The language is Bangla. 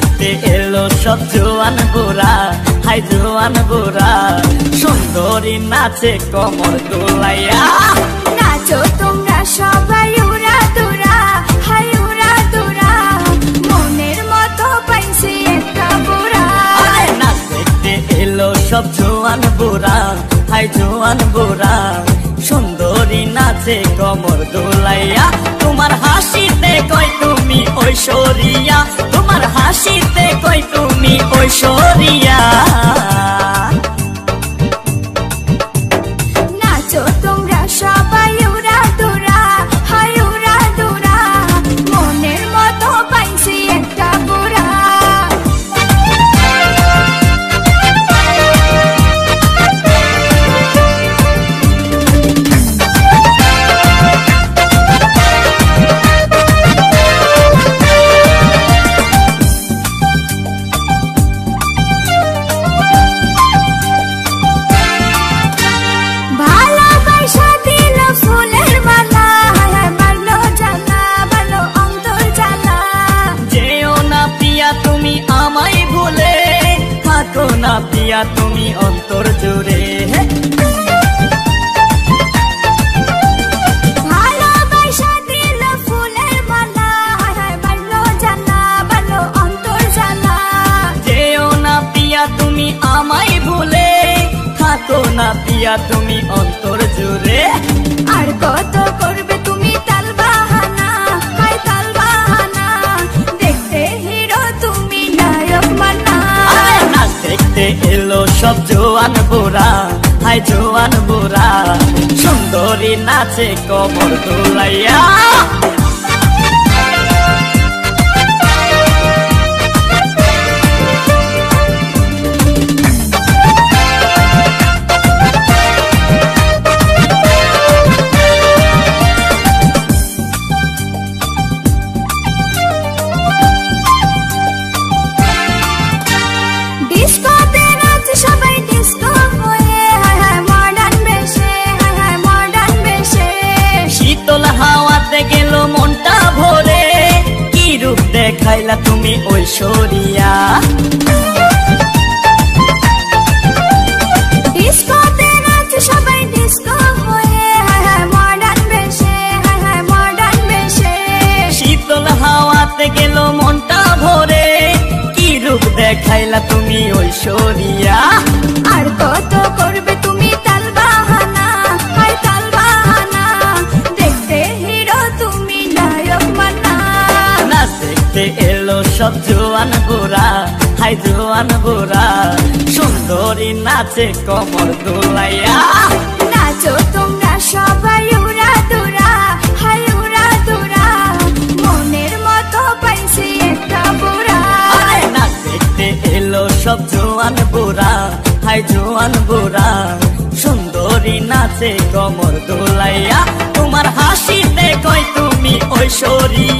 দেখতে এলো সব জোয়ান বুড়া, হাই জোয়ান বুড়া, সুন্দরী নাচে কমর দোলাইয়া। নাচো তোমরা সবাই উড়া দুরা, হাই উড়া দুরা, মনের মতো পাইছি একটা বুড়া। নাচ দেখতে এলো সব জোয়ান বুড়া, হাই জোয়ান বুড়া, সুন্দরী নাচে কমর দোলাইয়া। তোমার হাসিতে কই তুমি ঐশ্বরিয়া, তোমার হাসিতে কই তুমি ঐশ্বরিয়া। নাচো তোমরা সবাই উড়া দুরা, হাই উড়া দুরা, মনের মতো পাইছি একটা বুড়া। না পিয়া তুমি অন্তর জুড়ে, ভালোবাসা দিল ফুলের মালা, বাড়লো জ্বালা, বাড়লো অন্তর জ্বালা। যেও না পিয়া তুমি আমায় ভুলে, থাকো না পিয়া তুমি অন্তর জুড়ে। আর কত করবে তুমি তাল বাহানা, হাই তাল বাহানা, দেখতে হিরো তুমি নায়ক মানা। নাচ দেখতে এলো সব জোয়ান বুড়া, হাই জোয়ান বুড়া, সুন্দরী নাচে কমর দোলাইয়া। দেখাইলা তুমি ঐশ্বরিয়া, ডিস্কোতে নাচ সবাই ডিস্কো হয়ে, মডার্ন বেশে, মডার্ন বেশে। শীতল হাওয়াতে গেল মনটা ভরে, কি রূপ দেখাইলা তুমি ঐশ্বরিয়া। আর কত করবে তুমি তাল বাহানা, হাই তাল বাহানা, দেখতে হিরো তুমি নায়ক মানা। নাচ দেখতে এলো সব জোয়ান বুড়া, হাই জোয়ান বুড়া, সুন্দরী নাচে কমর দোলাইয়া। নাচো তোমরা সবাই উড়া দুরা, হাই উড়া দুরা, মনের মতো পাইছি একটা বুড়া। নাচ দেখতে এলো সব জোয়ান বুড়া, হাই জোয়ান বুড়া, সুন্দরী নাচে কমর দোলাইয়া। তোমার হাসিতে কই তুমি ঐশ্বরিয়া।